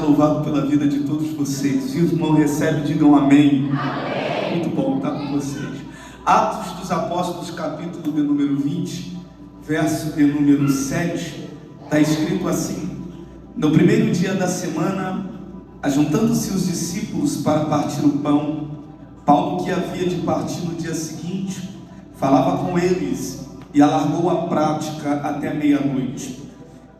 louvado pela vida de todos vocês. Se o irmão recebe, digam amém. Amém. Muito bom estar com vocês. Atos dos Apóstolos, capítulo de número 20, verso de número 7, está escrito assim: no primeiro dia da semana, ajuntando-se os discípulos para partir o pão, Paulo, que havia de partir no dia seguinte, falava com eles e alargou a prática até meia-noite.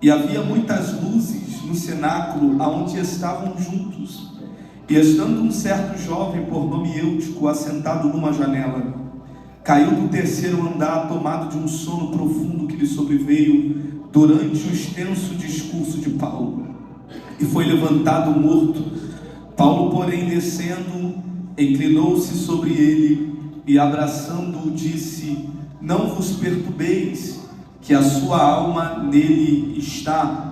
E havia muitas luzes no cenáculo aonde estavam juntos. E estando um certo jovem por nome Eutico assentado numa janela, caiu do terceiro andar, tomado de um sono profundo que lhe sobreveio durante o extenso discurso de Paulo, e foi levantado morto. Paulo, porém, descendo, inclinou-se sobre ele e, abraçando-o, disse: não vos perturbeis, que a sua alma nele está.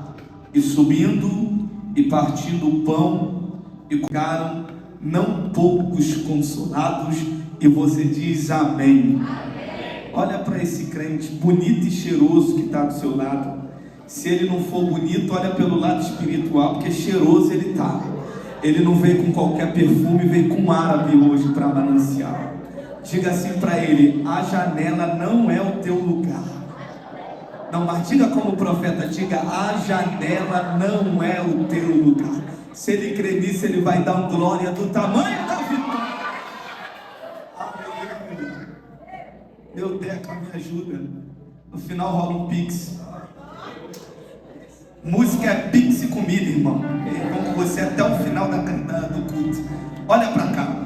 E subindo e partindo o pão, e ficaram não poucos consolados. E você diz amém. Amém. Olha para esse crente bonito e cheiroso que está do seu lado. Se ele não for bonito, olha pelo lado espiritual, porque cheiroso ele está. Ele não veio com qualquer perfume, veio com um árabe hoje para mananciar. Diga assim para ele: a janela não é o teu lugar. Não, mas diga como o profeta, diga: a janela não é o teu lugar. Se ele crer nisso, ele vai dar um glória do tamanho da vitória. Aleluia. Meu Deca, me ajuda. No final rola um pix. Música é pix e comida, irmão. Vamos com você até o final do culto. Olha para cá.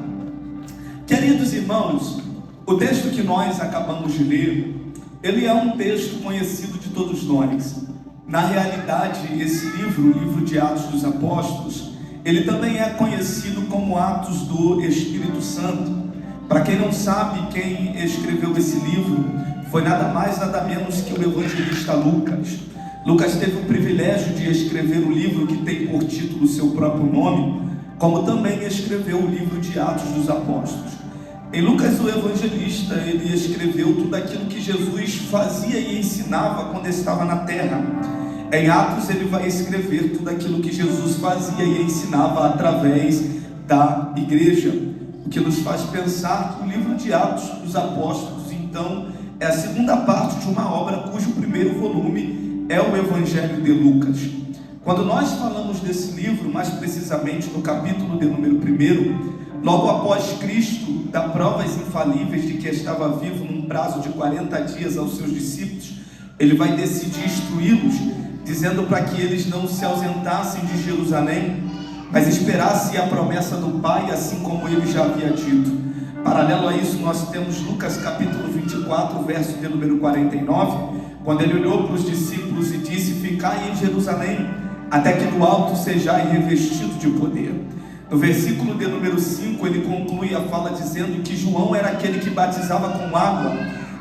Queridos irmãos, o texto que nós acabamos de ler, ele é um texto conhecido de todos nós. Na realidade, esse livro, o livro de Atos dos Apóstolos, ele também é conhecido como Atos do Espírito Santo. Para quem não sabe, quem escreveu esse livro foi nada mais, nada menos que o evangelista Lucas. Lucas teve o privilégio de escrever o livro que tem por título o seu próprio nome, como também escreveu o livro de Atos dos Apóstolos. Em Lucas, o evangelista, ele escreveu tudo aquilo que Jesus fazia e ensinava quando estava na terra. Em Atos, ele vai escrever tudo aquilo que Jesus fazia e ensinava através da igreja. O que nos faz pensar que o livro de Atos dos Apóstolos, então, é a segunda parte de uma obra cujo primeiro volume é o Evangelho de Lucas. Quando nós falamos desse livro, mais precisamente no capítulo de número 1, logo após Cristo dar provas infalíveis de que estava vivo num prazo de 40 dias aos seus discípulos, ele vai decidir instruí-los, dizendo para que eles não se ausentassem de Jerusalém, mas esperassem a promessa do Pai, assim como ele já havia dito. Paralelo a isso, nós temos Lucas capítulo 24, verso de número 49, quando ele olhou para os discípulos e disse: ficai em Jerusalém, até que do alto sejais revestido de poder. No versículo de número 5, ele conclui a fala dizendo que João era aquele que batizava com água,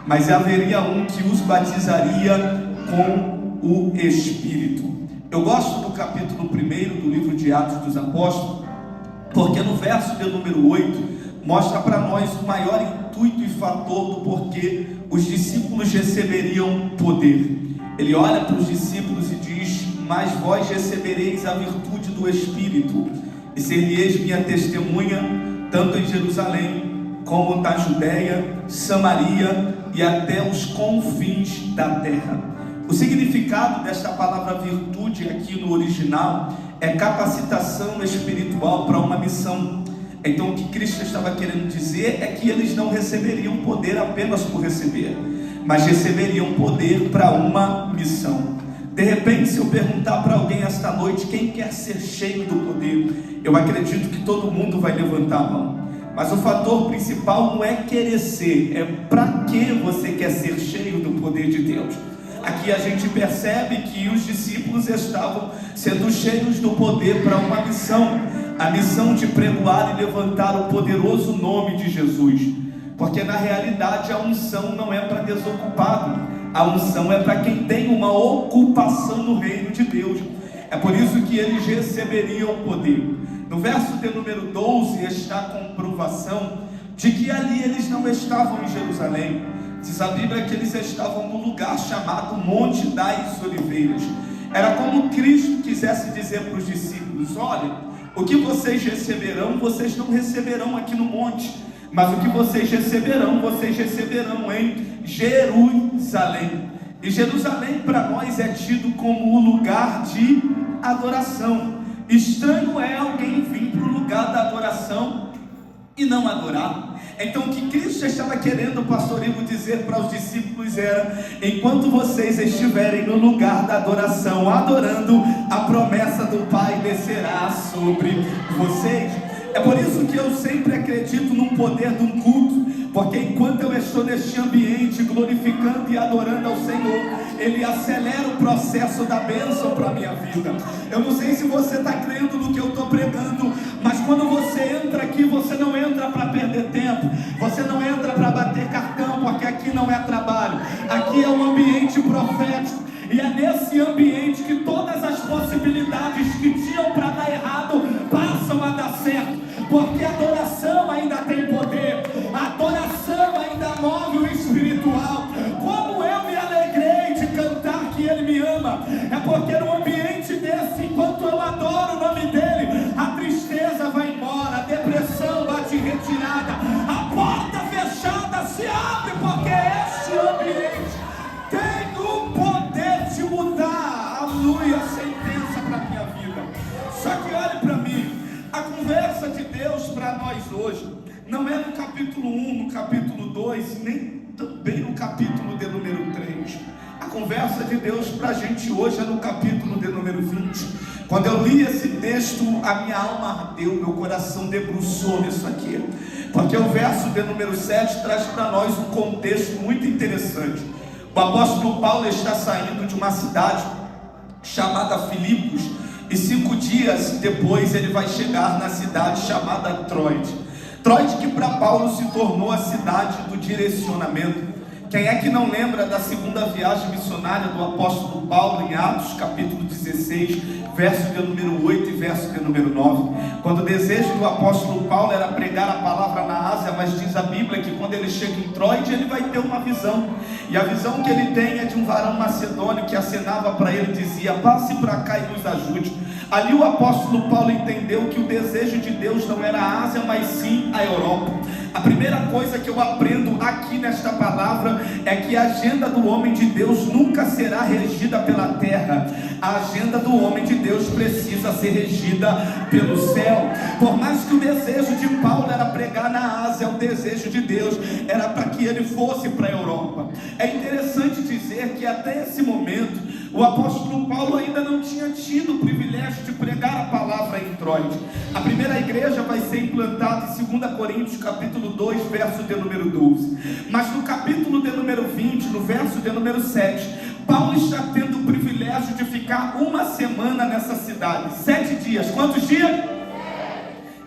mas haveria um que os batizaria com o Espírito. Eu gosto do capítulo 1 do livro de Atos dos Apóstolos, porque no verso de número 8, mostra para nós o maior intuito e fator do porquê os discípulos receberiam poder. Ele olha para os discípulos e diz: mas vós recebereis a virtude do Espírito, e ser-lhe-eis minha testemunha, tanto em Jerusalém, como na Judéia, Samaria e até os confins da terra. O significado desta palavra virtude aqui no original é capacitação espiritual para uma missão. Então o que Cristo estava querendo dizer é que eles não receberiam poder apenas por receber, mas receberiam poder para uma missão. De repente, se eu perguntar para alguém esta noite quem quer ser cheio do poder, eu acredito que todo mundo vai levantar a mão. Mas o fator principal não é querer ser, é para que você quer ser cheio do poder de Deus. Aqui a gente percebe que os discípulos estavam sendo cheios do poder para uma missão, a missão de pregoar e levantar o poderoso nome de Jesus. Porque na realidade a unção não é para desocupado, a unção é para quem tem uma ocupação no reino de Deus. É por isso que eles receberiam poder. No verso de número 12 está a comprovação de que ali eles não estavam em Jerusalém. Diz a Bíblia que eles estavam num lugar chamado Monte das Oliveiras. Era como Cristo quisesse dizer para os discípulos: olha, o que vocês receberão, vocês não receberão aqui no monte, mas o que vocês receberão em Jerusalém. E Jerusalém para nós é tido como o lugar de adoração. Estranho é alguém vir para o lugar da adoração e não adorar. Então o que Cristo estava querendo, o pastor Ivo, dizer para os discípulos era: enquanto vocês estiverem no lugar da adoração, adorando, a promessa do Pai descerá sobre vocês. É por isso que eu sempre acredito no poder de um culto, porque enquanto eu estou neste ambiente glorificando e adorando ao Senhor, Ele acelera o processo da bênção para a minha vida. Eu não sei se você está crendo no que eu estou pregando, mas quando você entra aqui, você não entra para perder tempo, você não entra para bater cartão, porque aqui não é trabalho, aqui é um ambiente profético. E é nesse ambiente que todas as possibilidades que tinham para dar errado passam a dar certo, porque a adoração ainda tem poder, a adoração ainda move o espiritual. Como eu me alegrei de cantar que Ele me ama, é porque no ambiente desse, enquanto eu adoro o nome dEle, a tristeza vai embora, a depressão bate em retirada, a porta fechada se abre, porque este ambiente tem o poder de mudar, aleluia, a sentença para a minha vida. Só que olhe para mim, a conversa de Deus para nós hoje não é no capítulo 1, no capítulo 2, nem também no capítulo de número 3. A conversa de Deus para a gente hoje é no capítulo de número 20. Quando eu li esse texto, a minha alma ardeu, meu coração debruçou nisso aqui, porque o verso de número 7 traz para nós um contexto muito interessante. O apóstolo Paulo está saindo de uma cidade chamada Filipos, e 5 dias depois ele vai chegar na cidade chamada Troade. Troade, que para Paulo se tornou a cidade do direcionamento. Quem é que não lembra da segunda viagem missionária do apóstolo Paulo em Atos capítulo 16, verso de número 8 e verso de número 9, quando o desejo do apóstolo Paulo era pregar a palavra na Ásia, mas diz a Bíblia que quando ele chega em Troade, ele vai ter uma visão, e a visão que ele tem é de um varão macedônio que acenava para ele e dizia: passe para cá e nos ajude. Ali o apóstolo Paulo entendeu que o desejo de Deus não era a Ásia, mas sim a Europa. A primeira coisa que eu aprendo aqui nesta palavra é que a agenda do homem de Deus nunca será regida pela terra. A agenda do homem de Deus precisa ser regida pelo céu. Por mais que o desejo de Paulo era pregar na Ásia, o desejo de Deus era para que ele fosse para a Europa. É interessante dizer que até esse momento o apóstolo Paulo ainda não tinha tido o privilégio de pregar a palavra em Troade. A primeira igreja vai ser implantada em 2 Coríntios capítulo 2, verso de número 12. Mas no capítulo de número 20, no verso de número 7, Paulo está tendo o privilégio de ficar uma semana nessa cidade. 7 dias. Quantos dias?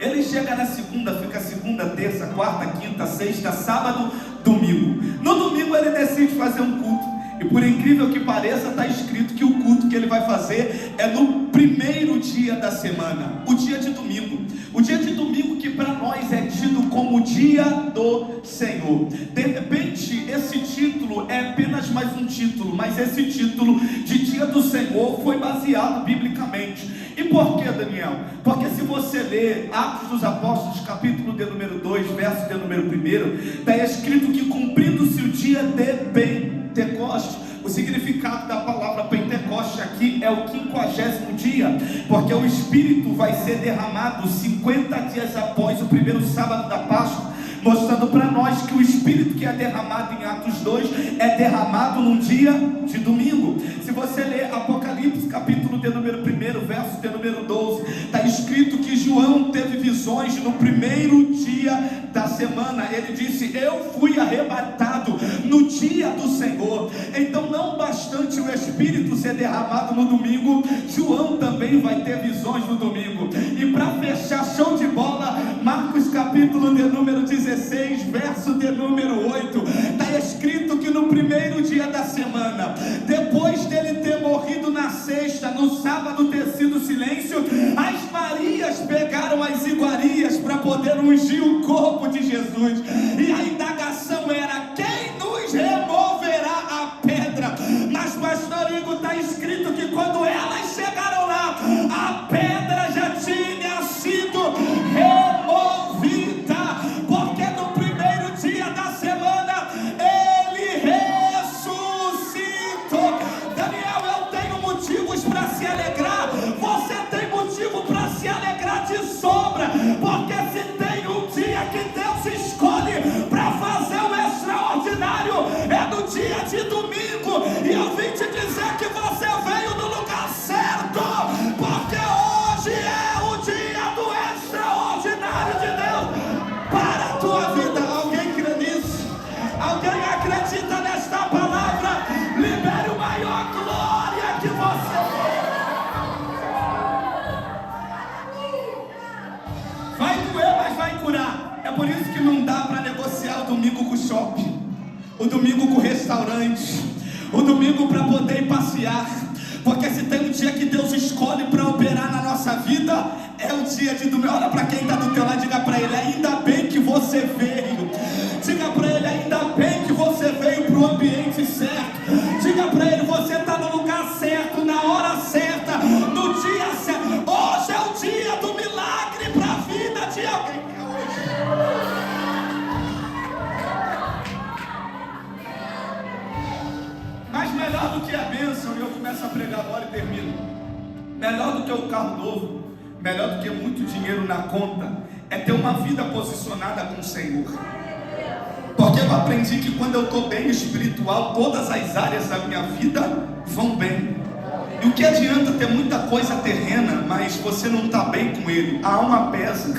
Ele chega na segunda, fica segunda, terça, quarta, quinta, sexta, sábado, domingo. No domingo ele decide fazer um culto. E por incrível que pareça, está escrito que o culto que ele vai fazer é no primeiro dia da semana, o dia de domingo. O dia de domingo que para nós é tido como o dia do Senhor. De repente, esse título é apenas mais um título, mas esse título de dia do Senhor foi baseado biblicamente. E por que, Daniel? Porque se você ler Atos dos Apóstolos, capítulo de número 2, verso de número 1, está escrito que cumprindo-se o dia de Pentecoste. O significado da palavra Pentecoste aqui é o 50º dia, porque o Espírito vai ser derramado 50 dias após o primeiro sábado da Páscoa, mostrando para nós que o Espírito que é derramado em Atos 2 é derramado num dia de domingo. Se você ler Apocalipse capítulo de número 1, verso de número 12, está escrito que João teve visões no primeiro dia da semana. Ele disse: eu fui arrebatado no dia do Senhor. Então, não bastante o Espírito ser derramado no domingo, João também vai ter visões no domingo. E para fechar, show de bola, Marcos capítulo de número 16, verso de número 8, está escrito que no primeiro dia da semana, depois dele ter morrido na sexta, no sábado ter sido silêncio, as Marias pegaram as iguarias para poder ungir o corpo de Jesus. E a indagação era: quem nos removerá a pedra? Mas pastor Igor, está escrito que quando ela procurar. É por isso que não dá para negociar o domingo com o shopping, o domingo com o restaurante, o domingo para poder ir passear. Porque se tem um dia que Deus escolhe para operar na nossa vida, é o dia de domingo. Olha para quem está do teu lado, diga para ele: ainda bem que você veio. Diga para ele: ainda bem que você veio para o ambiente certo. Diga para ele: você está no lugar certo, na hora certa, no dia certo. Hoje é o dia do milagre para a vida de alguém. Mas melhor do que a bênção, e eu começo a pregar agora e termino, melhor do que o carro novo, melhor do que muito dinheiro na conta, é ter uma vida posicionada com o Senhor. Porque eu aprendi que quando eu estou bem espiritual, todas as áreas da minha vida vão bem. E o que adianta ter muita coisa terrena, mas você não está bem com ele? A alma pesa,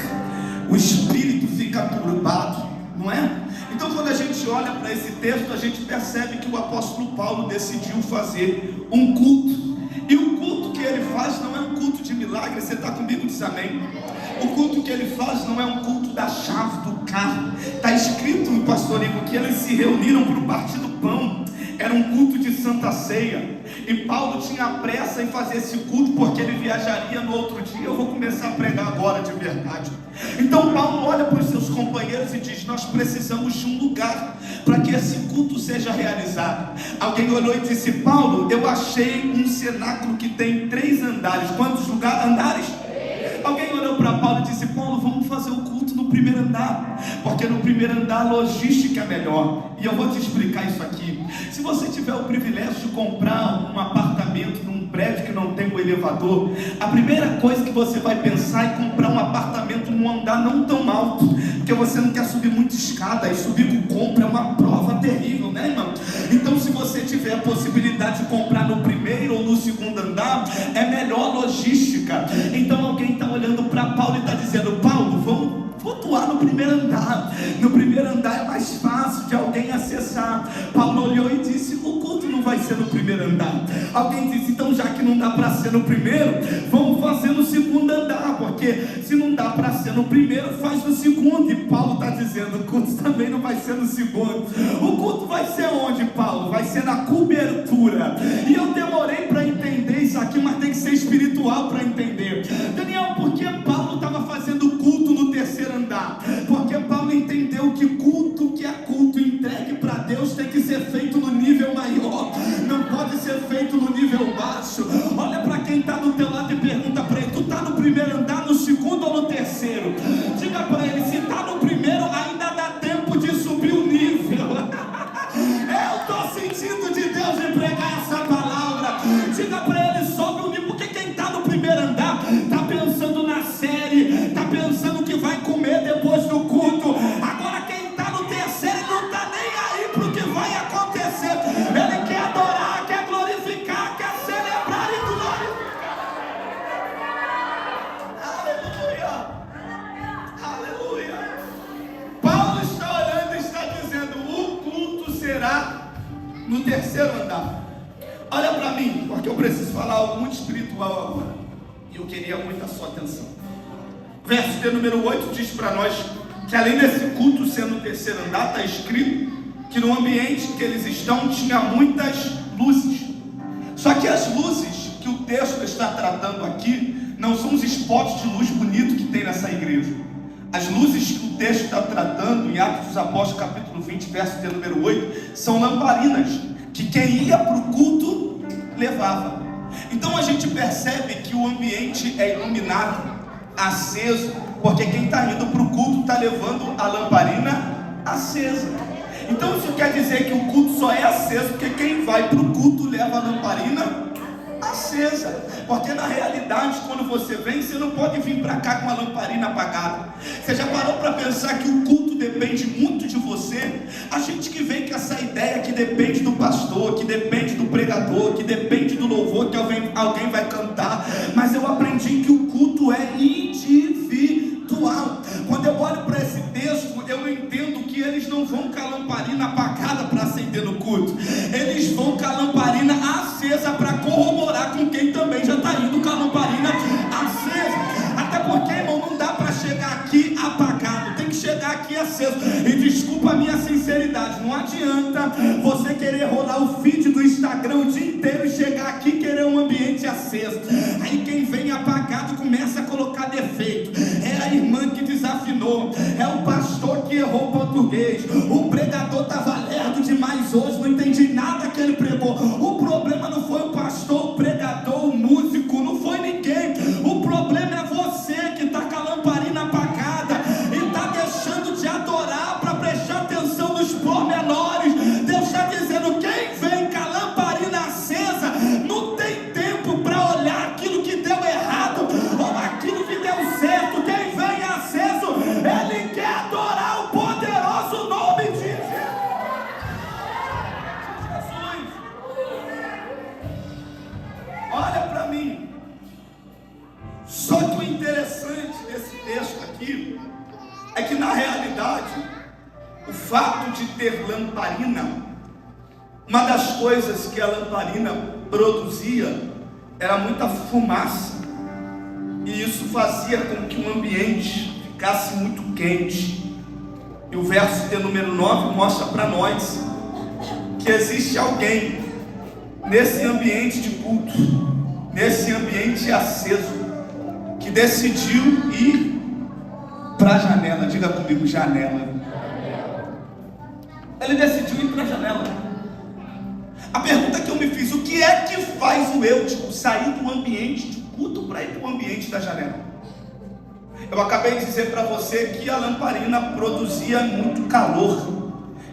o espírito fica turbado, não é? Então, quando a gente olha para esse texto, a gente percebe que o apóstolo Paulo decidiu fazer um culto. E o culto que ele faz não é um culto de milagre. Você está comigo? Diz amém. O culto que ele faz não é um culto da chave do carro. Está escrito no pastor Igor que eles se reuniram para o partir do pão. Era um culto de Santa Ceia. E Paulo tinha pressa em fazer esse culto, porque ele viajaria no outro dia. Eu vou começar a pregar agora de verdade. Então Paulo olha para os seus companheiros e diz: nós precisamos de um lugar para que esse culto seja realizado. Alguém olhou e disse: Paulo, eu achei um cenáculo que tem 3 andares. Quantos andares? Alguém olhou para Paulo e disse: Paulo, vamos fazer o culto no primeiro andar, porque no primeiro andar a logística é melhor. E eu vou te explicar isso aqui. Se você tiver o privilégio de comprar um apartamento num prédio que não tem um elevador, a primeira coisa que você vai pensar é comprar um apartamento num andar não tão alto, porque você não quer subir muita escada, e subir com compra é uma prova terrível, né, irmão? Então, se você tiver a possibilidade de comprar no primeiro ou no segundo andar, é melhor logística. Então alguém está olhando para Paulo e está dizendo: Paulo, vamos flutuar no primeiro andar. No primeiro andar é mais fácil de alguém acessar. Paulo olhou e disse: o culto não vai ser no primeiro andar. Alguém disse: então, já que não dá para ser no primeiro, vamos fazer no segundo andar, porque se não dá para ser no primeiro, faz no segundo. E Paulo está dizendo: o culto também não vai ser no segundo. O culto vai ser onde, Paulo? Vai ser na cobertura. E eu demorei para entender isso aqui, mas tem que ser espiritual para entender. Daniel, por que Paulo estava fazendo culto no terceiro andar? Porque Paulo entendeu que culto que é culto entregue para Deus tem que ser feito no nível maior, não pode ser feito no nível baixo. Olha para quem está do teu lado e pergunta para ele: tu está no primeiro andar, no segundo ou no terceiro? Diga para ele: se está no primeiro, ainda dá tempo de subir o nível. Eu estou sentindo de Deus em pregar essa palavra. Diga para ele: sobe o nível, porque quem está no primeiro andar está pensando na série, está pensando que vai comer depois do culto. Agora quem está no terceiro, ele não está nem aí para o que vai acontecer. Ele quer adorar, quer glorificar, quer celebrar e glorificar. Aleluia, aleluia. Paulo está olhando e está dizendo: o culto será no terceiro andar. Olha para mim, porque eu preciso falar algo muito espiritual agora, e eu queria muito a sua atenção. Verso de número 8 diz para nós que além desse culto ser no terceiro andar, está escrito que no ambiente que eles estão tinha muitas luzes. Só que as luzes que o texto está tratando aqui não são os spots de luz bonito que tem nessa igreja. As luzes que o texto está tratando em Atos dos Apóstolos capítulo 20, verso de número 8, são lamparinas que quem ia para o culto levava. Então a gente percebe que o ambiente é iluminado, aceso, porque quem está indo para o culto está levando a lamparina acesa. Então isso quer dizer que o culto só é aceso porque quem vai para o culto leva a lamparina acesa. Porque na realidade, quando você vem, você não pode vir para cá com a lamparina apagada. Você já parou para pensar que o culto depende muito de você? A gente que vem com essa ideia que depende do pastor, que depende do pregador, que depende do louvor que alguém vai cantar. Mas eu aprendi que o culto é individual. Quando eu olho para esse texto, eu entendo que eles não vão com a lamparina apagada para acender no culto. Eles vão com a lamparina acesa para corroborar com quem também já está indo com a lamparina acesa. Até porque, irmão, não dá para chegar aqui apagado. aqui aceso. E desculpa a minha sinceridade, não adianta você querer rolar o feed do Instagram o dia inteiro e chegar aqui e querer um ambiente aceso. Aí quem vem apagado começa a colocar defeito. É a irmã que desafinou, é o pastor que errou o português, o pregador estava lerdo demais hoje, não entendi nada que ele pregou. O problema não foi o pastor, o pregador, o músico, não foi ninguém. O problema é você que está com a lamparina apagada e está deixando de adorar para prestar atenção nos pormenores. Deus está dizendo: quem vem com a lamparina acesa não tem tempo para olhar aquilo que deu errado ou aquilo que deu certo. Quem vem aceso, ele quer adorar o poderoso nome de Jesus. Olha para mim. Só que o interessante desse texto aqui é que, na realidade, o fato de ter lamparina, uma das coisas que a lamparina produzia era muita fumaça, e isso fazia com que o ambiente ficasse muito quente. E o verso de número 9 mostra para nós que existe alguém nesse ambiente de culto, nesse ambiente aceso, que decidiu ir para a janela. Diga comigo, janela. Ele decidiu ir para a janela. A pergunta que eu me fiz: o que é que faz o Eutico sair do ambiente de culto para ir para o ambiente da janela? Eu acabei de dizer para você que a lamparina produzia muito calor.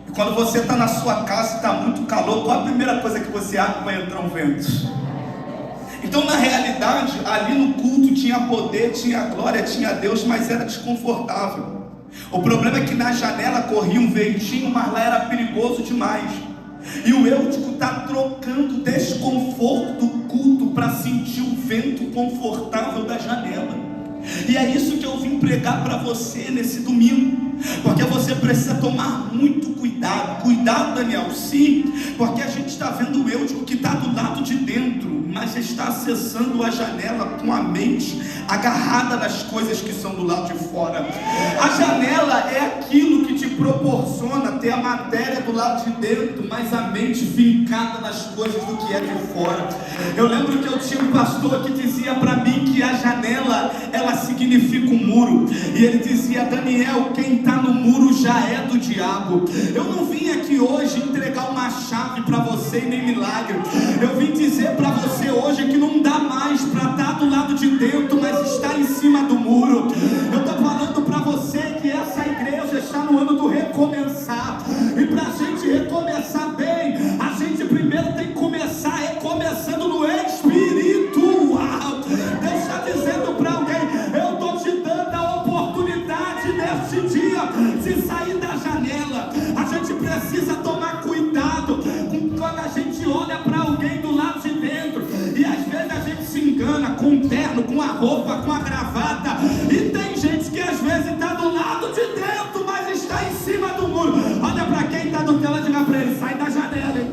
E quando você está na sua casa e está muito calor, qual a primeira coisa que você abre? Vai entrar um vento. Então, na realidade, ali no culto tinha poder, tinha glória, tinha Deus, mas era desconfortável. O problema é que na janela corria um ventinho, mas lá era perigoso demais. E o Eutico está trocando o desconforto do culto para sentir o vento confortável da janela. E é isso que eu vim pregar para você nesse domingo, porque você precisa tomar muito cuidado. Cuidado, Daniel, sim, porque a gente está vendo o Eutico que está do lado de dentro, mas está acessando a janela com a mente agarrada nas coisas que são do lado de fora. A janela é aquilo que te proporciona ter a matéria do lado de dentro, mas a mente fincada nas coisas do que é de fora. Eu lembro que eu tinha um pastor que dizia para mim que a janela, ela significa um muro. E ele dizia: Daniel, quem está no muro já é do diabo. Eu não vim aqui hoje entregar uma chave para você e nem milagre. Eu vim dizer para você hoje que não dá mais para estar do lado de dentro, mas está em cima do muro. Eu estou falando para você que essa igreja está no ano do recomeçar. E para a gente recomeçar bem, a gente primeiro tem que começar recomeçando no espiritual. Deus está dizendo para alguém: eu estou te dando a oportunidade neste dia de sair da janela. A gente precisa tomar cuidado com quando a gente olha para alguém do lado de dentro, e às vezes a gente se engana com o terno, com a roupa, com a gravata. E tem gente que às vezes está do lado de dentro, mas está em cima do muro. Olha para quem está do tela, diga para ele: sai da janela, hein?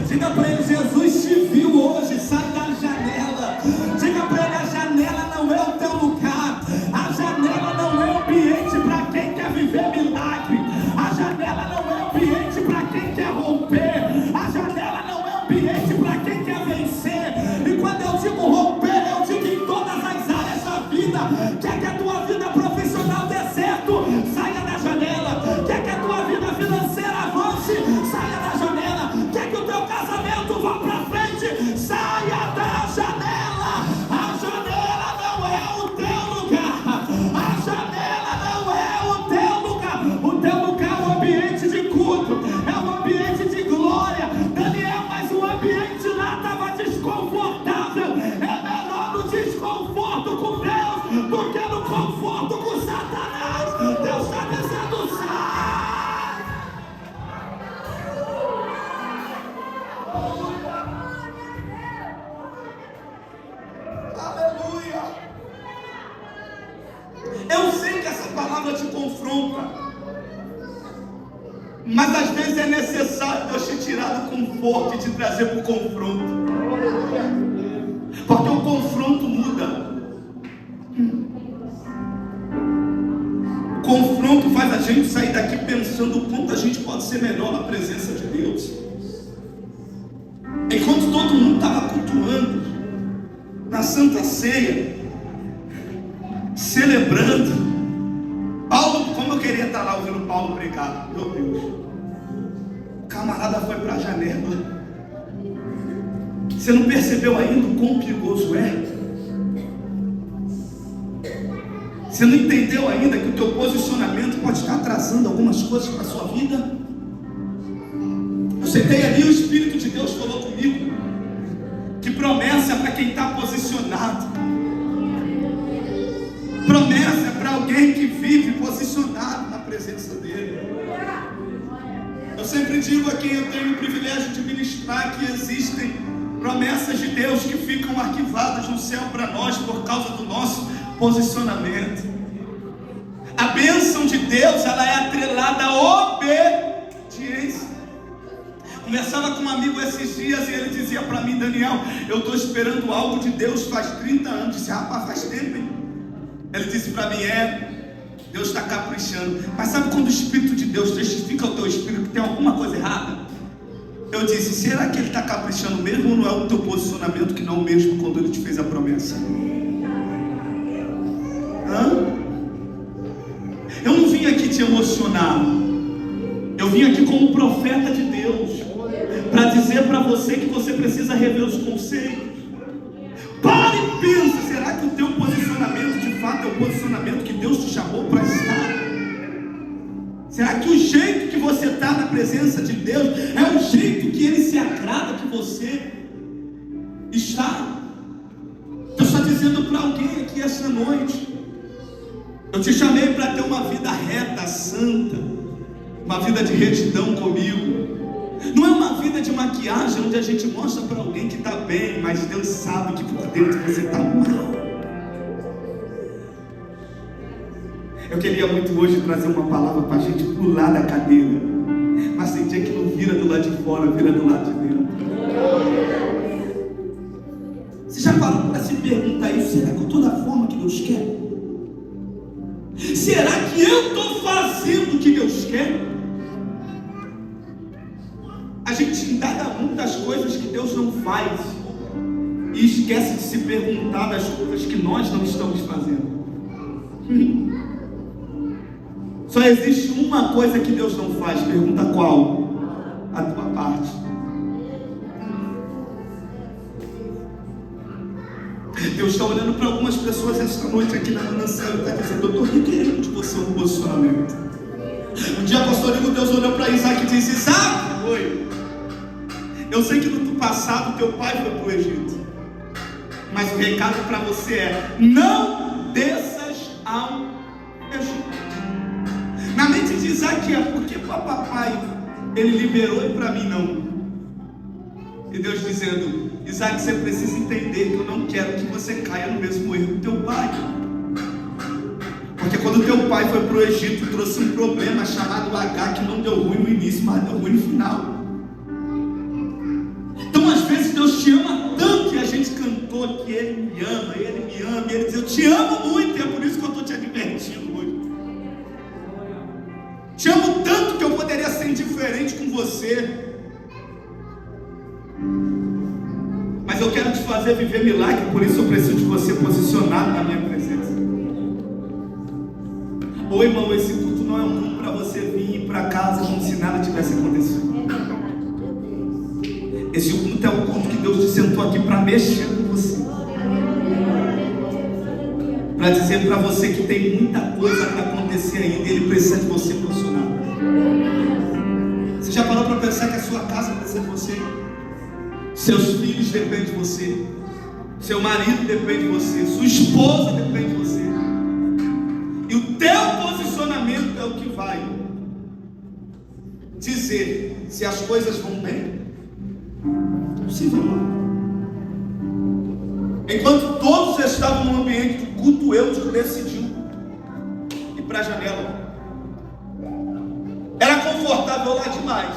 Diga para ele: Jesus te viu hoje, sai da janela. Diga para ele: a janela não é o teu lugar. A janela não é ambiente para quem quer viver milagre. A janela não é ambiente para quem quer romper. A janela não é ambiente para quem quer vencer. E quando eu digo romper, eu digo em todas as áreas da vida. Quer que a tua vida profissional dê certo? Saia da janela. Quer que a tua vida financeira avance? Saia da janela. Quer que o teu casamento vá para frente? Saia da janela. A janela não é o teu lugar. A janela não é o teu lugar. O teu lugar é um ambiente de culto, é um ambiente de glória. Daniel, mas o ambiente lá estava desconfortável. É melhor no desconforto com Deus do que no conforto com Satanás. Deus está dizendo: sai. Aleluia. Eu sei que essa palavra te confronta, mas às vezes é necessário Deus te tirar do conforto e te trazer para o confronto, porque o confronto muda. O confronto faz a gente sair daqui pensando o quanto a gente pode ser melhor na presença de Deus. Enquanto todo mundo estava cultuando na Santa Ceia, celebrando, Paulo, como eu queria estar lá ouvindo Paulo pregar, meu Deus, o camarada foi para a janela. Você não percebeu ainda o quão perigoso é? Você não entendeu ainda que o teu posicionamento pode estar atrasando algumas coisas para a sua vida? Eu sentei ali, o Espírito de Deus falou comigo que promessa é para quem está posicionado. Promessa é para alguém que vive posicionado na presença dele. Eu sempre digo aqui, eu tenho o privilégio de ministrar que existem promessas de Deus que ficam arquivadas no céu para nós por causa do nosso posicionamento. A bênção de Deus, ela é atrelada à obediência. Conversava com um amigo esses dias e ele dizia para mim: Daniel, eu estou esperando algo de Deus faz 30 anos. Eu disse: rapaz, faz tempo, hein? Ele disse para mim: Deus está caprichando. Mas sabe quando o Espírito de Deus testifica ao teu espírito que tem alguma coisa errada? Eu disse: será que ele está caprichando mesmo ou não é o teu posicionamento que não é o mesmo quando ele te fez a promessa? Eu não vim aqui te emocionar. Eu vim aqui como profeta de Deus para dizer para você que você precisa rever os conceitos. Pare e pensa: será que o teu posicionamento de fato é o posicionamento que Deus te chamou para estar? Será que o jeito que você está na presença de Deus é o jeito que Ele se agrada que você está? Deus está dizendo para alguém aqui essa noite: eu te chamei para ter uma vida reta, santa, uma vida de retidão comigo. Não é uma vida de maquiagem onde a gente mostra para alguém que está bem, mas Deus sabe que por dentro você está mal. Eu queria muito hoje trazer uma palavra para a gente pular da cadeira, mas tem dia que não vira do lado de fora, vira do lado de dentro. Você já parou para se perguntar isso? Será que eu estou da forma que Deus quer? Será que eu estou fazendo o que Deus quer? A gente indaga muitas coisas que Deus não faz e esquece de se perguntar das coisas que nós não estamos fazendo. Só existe uma coisa que Deus não faz. Pergunta qual? A tua parte. Deus está olhando para algumas pessoas esta noite aqui na Manancial e está dizendo: eu estou requerendo de você um posicionamento. Um dia, pastor Igor, Deus olhou para Isaac e disse: Isaac, oi, eu sei que no passado teu pai foi para o Egito, mas o recado para você é: não desças ao Egito. Na mente de Isaac é: por que para papai ele liberou e para mim não? E Deus dizendo: Isaac, você precisa entender que eu não quero que você caia no mesmo erro do teu pai. Porque quando teu pai foi para o Egito, trouxe um problema chamado H, que não deu ruim no início, mas deu ruim no final. Então às vezes Deus te ama tanto, que a gente cantou que Ele me ama, e Ele diz: eu te amo muito, e é por isso que eu estou te advertindo hoje. Te amo tanto que eu poderia ser indiferente com você, mas eu quero te fazer viver milagre, por isso eu preciso de você posicionado na minha presença. Ô irmão, esse culto não é um culto para você vir e ir para casa como se nada tivesse acontecido. Esse culto é um culto que Deus te sentou aqui para mexer com você, para dizer para você que tem muita coisa para acontecer ainda e Ele precisa de você posicionado. Você já parou para pensar que a sua casa precisa de você? Seus filhos dependem de você, seu marido depende de você, sua esposa depende de você, e o teu posicionamento é o que vai dizer se as coisas vão bem ou se vão mal. Enquanto todos estavam no ambiente do culto, Eutico decidiu ir para a janela. Era confortável lá demais,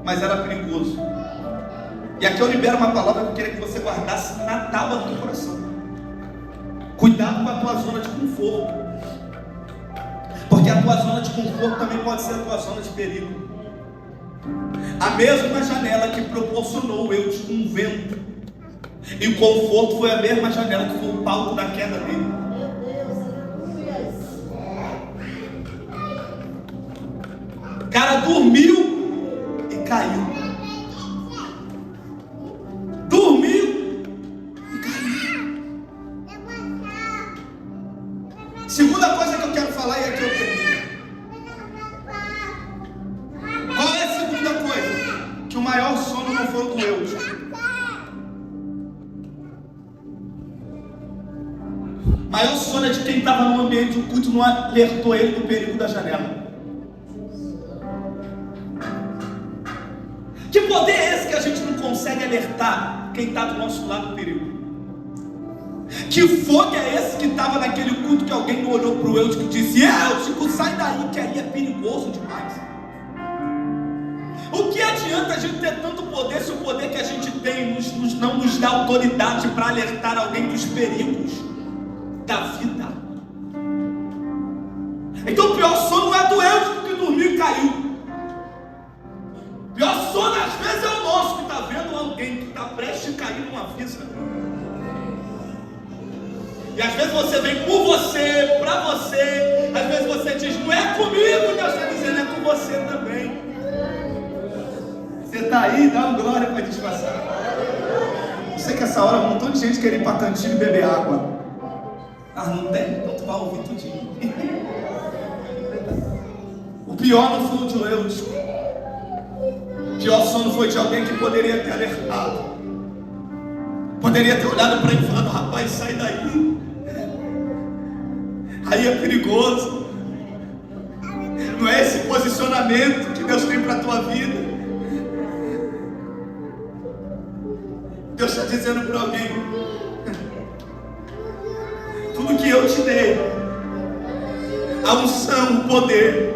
mas era perigoso. E aqui eu libero uma palavra que eu queria que você guardasse na tábua do teu coração. Cuidado com a tua zona de conforto. tua zona de conforto também pode ser a tua zona de perigo. A mesma janela que proporcionou o Eudes com o vento e o conforto foi a mesma janela que foi o palco da queda dele. O cara dormiu e caiu. Dormiu e caiu. Segunda coisa que eu quero falar, e aqui eu termino. Qual é a segunda coisa? Que o maior sono não foi o do Eudes. O maior sono é de quem estava no ambiente do culto, não alertou ele do perigo da janela. Que poder é esse que a gente não consegue alertar quem está do nosso lado do perigo? Que fogo é esse que estava naquele culto que alguém não olhou para o Eutico e disse: Eutico, sai daí que aí é perigoso demais. O que adianta a gente ter tanto poder se o poder que a gente tem não nos dá autoridade para alertar alguém dos perigos da vida? Então o pior sono não é do Eutico que dormiu e caiu. O pior sono às vezes é o nosso, que está vendo alguém que está prestes a cair numa avisa. E às vezes você vem por você, para você. Às vezes você diz: não é comigo, Deus está dizendo: é com você também. Você está aí, dá uma glória para disfarçar. Eu sei que essa hora um montão de gente quer ir para a cantina e beber água. Ah, não tem? Então tu vai ouvir tudinho. O pior não foi o de Eudes. O pior sono foi de alguém que poderia ter alertado. Poderia ter olhado para ele e falado: rapaz, sai daí. Aí é perigoso. Não é esse posicionamento que Deus tem para a tua vida. Deus está dizendo para alguém: tudo que eu te dei, a unção, o poder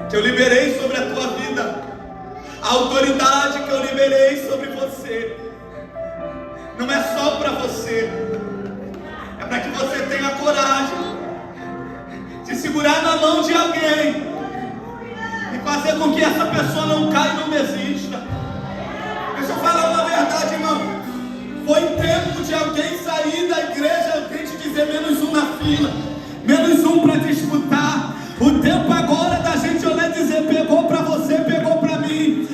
que eu liberei sobre a tua vida, a autoridade que eu liberei sobre você, não é só para você, é para que você tenha coragem de segurar na mão de alguém e fazer com que essa pessoa não caia e não desista. Deixa eu falar uma verdade, irmão. Foi tempo de alguém sair da igreja, alguém te dizer: menos um na fila, menos um para disputar. O tempo agora da gente olhar e dizer: pegou para você, pegou para mim.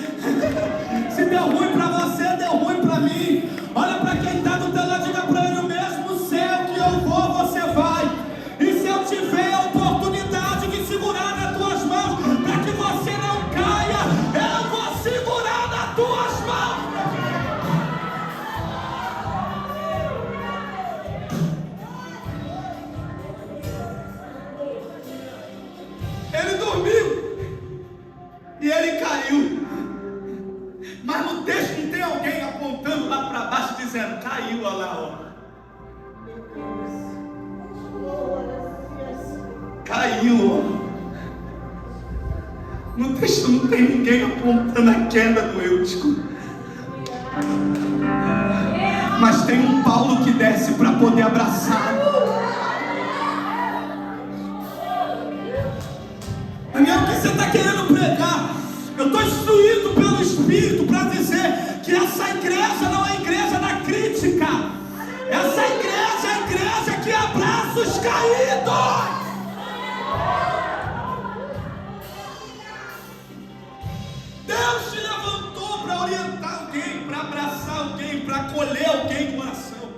Se deu ruim para você, deu ruim para mim. Olha para quem está do teu lado, diga para ele: o mesmo céu que eu vou, você vai. E se eu tiver a oportunidade de segurar nas tuas mãos, para que você não caia, eu vou segurar nas tuas mãos. Ele dormiu e ele caiu. Mas no texto não tem alguém apontando lá para baixo dizendo: caiu, olha lá, ó. Caiu. No texto não tem ninguém apontando a queda do Eutico. Mas tem um Paulo que desce para poder abraçar. Daniel, o que você está querendo pregar? Eu estou instruído pelo Espírito para dizer que essa igreja não é igreja da crítica. Essa igreja é a igreja que abraça os caídos. Deus te levantou para orientar alguém, para abraçar alguém, para acolher alguém com oração.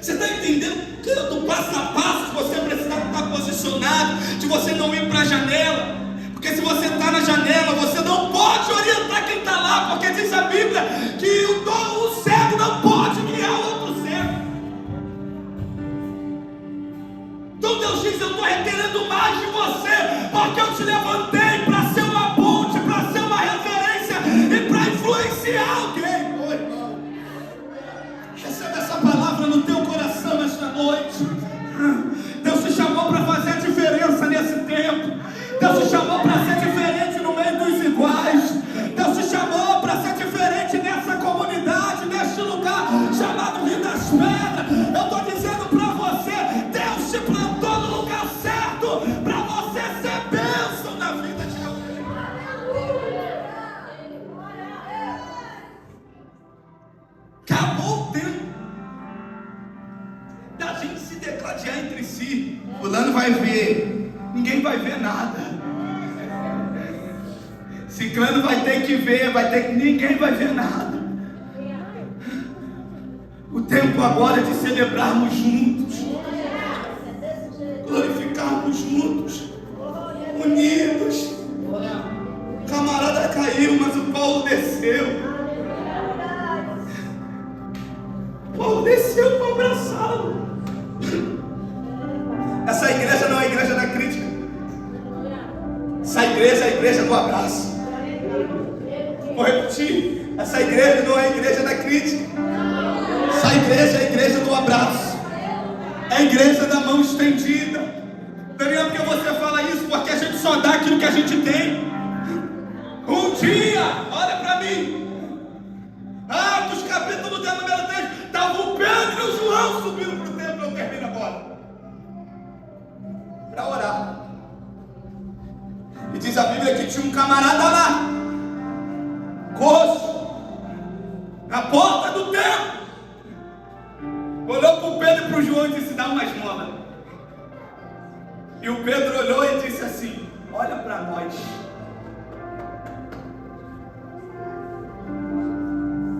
Você está entendendo do passo a passo que você precisa estar posicionado, de você não ir para a janela? Porque se você está na janela, você não pode orientar quem está lá, porque diz a Bíblia que o cego não pode guiar outro cego. Então Deus diz: eu estou requerendo mais de você, porque eu te levantei para ser uma ponte, para ser uma referência e para influenciar alguém. Oi, irmão, recebe essa palavra no teu coração nesta noite. Deus te chamou para fazer a diferença nesse tempo. Deus te chamou para ser diferente no meio dos iguais. Deus te chamou para ser diferente nessa si. Fulano vai ver. Ninguém vai ver nada. Ciclano vai ter que ver, ninguém vai ver nada. O tempo agora é de celebrarmos juntos, glorificarmos juntos, unidos. O camarada caiu, mas o Paulo desceu. Paulo desceu para abraçá-lo. Essa igreja não é a igreja da crítica. Essa igreja é a igreja do abraço. Vou repetir. Essa igreja não é a igreja da crítica. Essa igreja é a igreja do abraço. É a igreja da mão estendida. Daniel, por que você fala isso? Porque a gente só dá aquilo que a gente tem. Um dia, olha para mim, Atos capítulo 10, número 3, estava o Pedro e o João subindo para o templo. Eu termino agora para orar. E diz a Bíblia que tinha um camarada lá, coxo, na porta do templo. Olhou para o Pedro e para o João e disse: dá uma esmola. E o Pedro olhou e disse assim: olha para nós.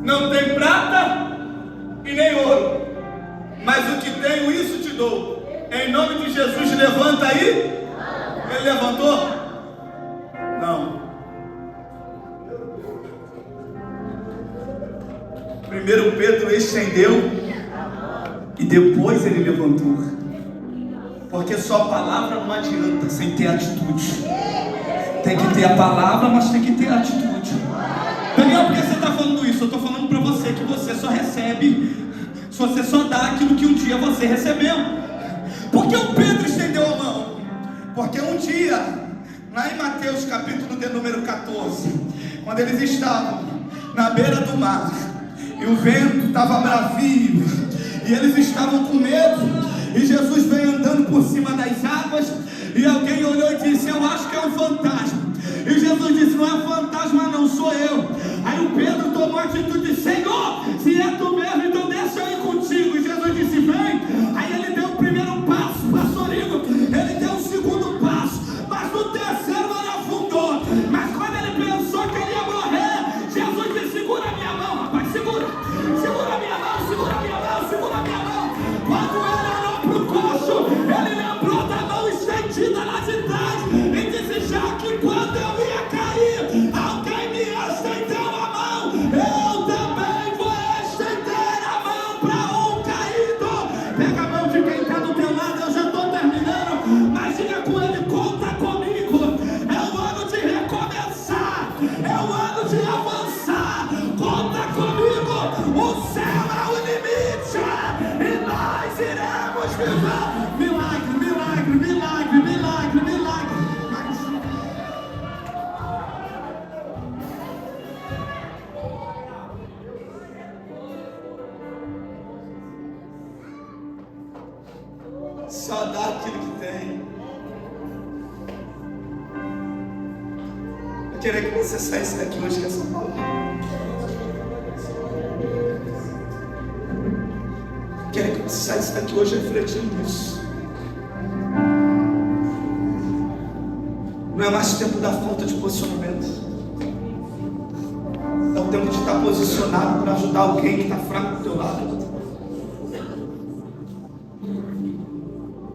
Não tem prata e nem ouro, mas o que tenho, isso te dou. Em nome de Jesus, levanta aí. Ele levantou? Não. Primeiro Pedro estendeu e depois ele levantou. Porque só palavra não adianta sem ter atitude. Tem que ter a palavra, mas tem que ter a atitude. Daniel, por que você está falando isso? Eu estou falando para você que você só recebe se você só dá aquilo que um dia você recebeu. Por que o Pedro estendeu a mão? Porque um dia, lá em Mateus capítulo de número 14, quando eles estavam na beira do mar e o vento estava bravio e eles estavam com medo, e Jesus veio andando por cima das águas, e alguém olhou e disse: eu acho que é um fantasma. E Jesus disse: não é fantasma não, sou eu. Aí o Pedro tomou a atitude: Senhor, se é tu mesmo, então deixa eu ir contigo. E Jesus disse: vem. Aí ele deu o primeiro passo, pastorinho. Ele deu o segundo passo, mas no terceiro ele afundou. Mas quando ele pensou que ele ia morrer, Jesus disse: segura a minha mão, rapaz, segura. Segura a minha mão, segura a minha mão, segura a minha mão. Quando ele olhou para o coxo, ele lembrou da mão estendida lá de trás e disse: já que quando eu ia cair, alguém me estendeu a mão, eu também vou estender a mão para um caído. Pega a mão de quem está do teu lado, eu já estou terminando, mas diga com ele: conta comigo. É o ano de recomeçar, é o ano de avançar. Conta comigo, o céu é o limite e nós iremos viver milagre, milagre, milagre, milagre, milagre. Só dá aquilo que tem. Eu queria que você saísse daqui hoje com essa palavra. Eu queria que você saísse daqui hoje refletindo nisso. Não é mais tempo da falta de posicionamento. É o tempo de estar posicionado para ajudar alguém que está fraco do teu lado.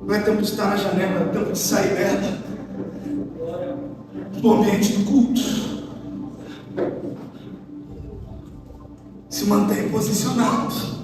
Não é tempo de estar na janela, é tempo de sair dela, do ambiente do culto. Se mantém posicionado.